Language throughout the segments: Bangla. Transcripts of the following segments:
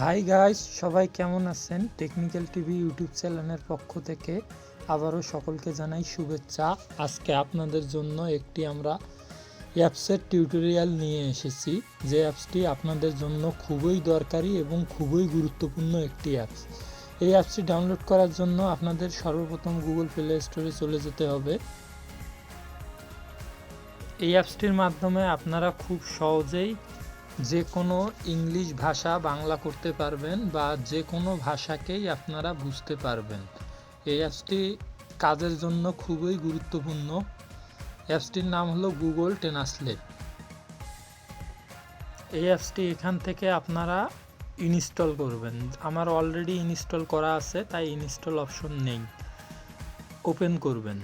হাই গাইস, সবাই কেমন আছেন? টেকনিক্যাল টিভি ইউটিউব চ্যানেলের পক্ষ থেকে আবারও সকলকে জানাই শুভেচ্ছা। আজকে আপনাদের জন্য একটি আমরা অ্যাপসের টিউটোরিয়াল নিয়ে এসেছি, যে অ্যাপসটি আপনাদের জন্য খুবই দরকারি এবং খুবই গুরুত্বপূর্ণ একটি অ্যাপস। এই অ্যাপসটি ডাউনলোড করার জন্য আপনাদের সর্বপ্রথম গুগল প্লে স্টোরে চলে যেতে হবে। এই অ্যাপসটির মাধ্যমে আপনারা খুব সহজেই যে কোনো ইংলিশ ভাষা বাংলা করতে পারবেন বা যে কোনো ভাষাকেই আপনারা বুঝতে পারবেন। এই অ্যাপসটি কাজের জন্য খুবই গুরুত্বপূর্ণ। অ্যাপসটির নাম হলো গুগল ট্রান্সলেট। এই অ্যাপসটি এখান থেকে আপনারা ইনস্টল করবেন। আমার অলরেডি ইনস্টল করা আছে, তাই ইনস্টল অপশন নেই। ওপেন করবেন।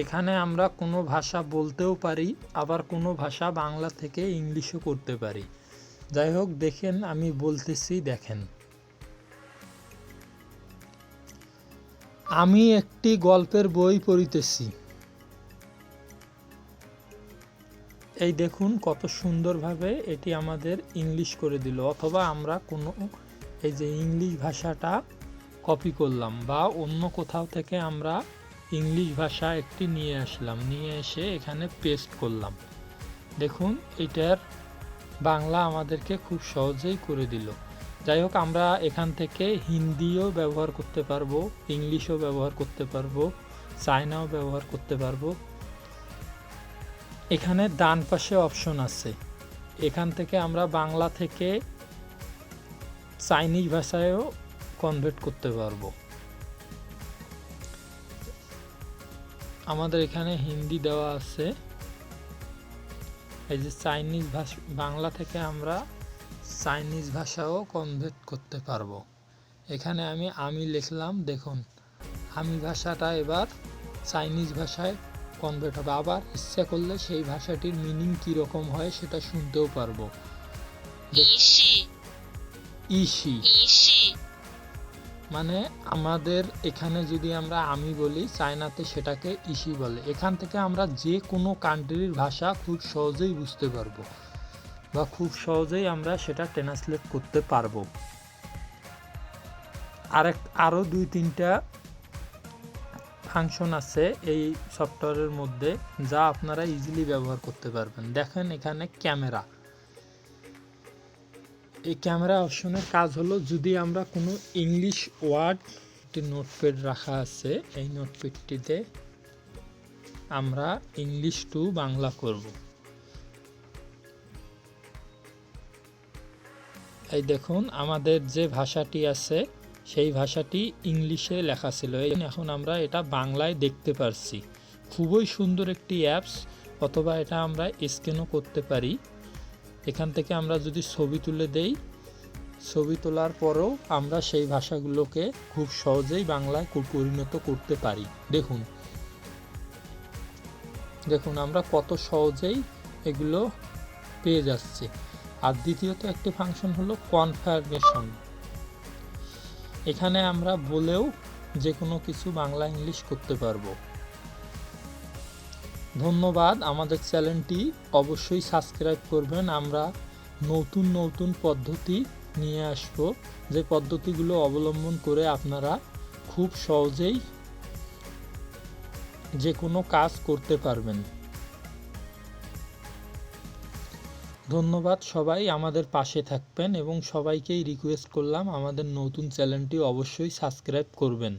এখানে আমরা কোনো ভাষা বলতেও পারি, আবার কোনো ভাষা বাংলা থেকে ইংলিশও করতে পারি। যাই হোক, দেখেন আমি বলতেছি, দেখেন। আমি একটি গল্পের বই পড়িতেছি। এই দেখুন কত সুন্দরভাবে এটি আমাদের ইংলিশ করে দিল। অথবা আমরা কোনো এই যে ইংলিশ ভাষাটা কপি করলাম বা অন্য কোথাও থেকে আমরা ইংলিশ ভাষা একটি নিয়ে আসলাম, নিয়ে এসে এখানে পেস্ট করলাম। দেখুন এটার বাংলা আমাদেরকে খুব সহজেই করে দিল। যাই হোক, আমরা এখান থেকে হিন্দিও ব্যবহার করতে পারবো, ইংলিশও ব্যবহার করতে পারবো, চায়নাও ব্যবহার করতে পারবো। এখানে ডান পাশে অপশন আছে, এখান থেকে আমরা বাংলা থেকে চাইনিজ ভাষায়ও কনভার্ট করতে পারবো। আমাদের এখানে হিন্দি দেওয়া আছে। এই যে চাইনিজ ভাষা, বাংলা থেকে আমরা চাইনিজ ভাষাও কনভার্ট করতে পারবো। এখানে আমি লিখলাম, দেখুন আমি ভাষাটা এবার চাইনিজ ভাষায় কনভার্ট হবে। আবার ইচ্ছা করলে সেই ভাষাটির মিনিং কীরকম হয় সেটা শুনতেও পারবো। ইসি মানে আমাদের এখানে যদি আমরা আমি বলি, চায়নাতে সেটাকে ইসি বলে। এখান থেকে আমরা যে কোনো কান্ট্রির ভাষা খুব সহজেই বুঝতে পারবো বা খুব সহজেই আমরা সেটা ট্রান্সলেট করতে পারবো। আরও 2-3টা ফাংশন আছে এই সফটওয়্যারের মধ্যে, যা আপনারা ইজিলি ব্যবহার করতে পারবেন। দেখেন এখানে ক্যামেরা। এই ক্যামেরা অপশনের কাজ হলো, যদি আমরা কোনো ইংলিশ ওয়ার্ড, একটি নোটপ্যাড রাখা আছে, এই নোটপ্যাডটিতে আমরা ইংলিশ টু বাংলা করব। এই দেখুন আমাদের যে ভাষাটি আছে সেই ভাষাটি ইংলিশে লেখা ছিল, এখন আমরা এটা বাংলায় দেখতে পারছি। খুবই সুন্দর একটি অ্যাপস। অথবা এটা আমরা স্ক্যানও করতে পারি। এখান থেকে আমরা যদি ছবি তুলে দেই, ছবি তোলার পরেও আমরা সেই ভাষাগুলোকে খুব সহজেই বাংলায় পরিণত করতে পারি। দেখুন দেখুন আমরা কত সহজেই এগুলো পেয়ে যাচ্ছি। আর দ্বিতীয়ত একটি ফাংশন হলো কনফার্মেশন। এখানে আমরা বলেও যে কোনো কিছু বাংলা ইংলিশ করতে পারবো। ধন্যবাদ। আমাদের চ্যানেলটি অবশ্যই সাবস্ক্রাইব করবেন। আমরা নতুন নতুন পদ্ধতি নিয়ে আসব, যে পদ্ধতিগুলো অবলম্বন করে আপনারা খুব সহজেই যে কোনো কাজ করতে পারবেন। ধন্যবাদ। সবাই আমাদের পাশে থাকবেন এবং সবাইকেই রিকোয়েস্ট করলাম আমাদের নতুন চ্যানেলটি অবশ্যই সাবস্ক্রাইব করবেন।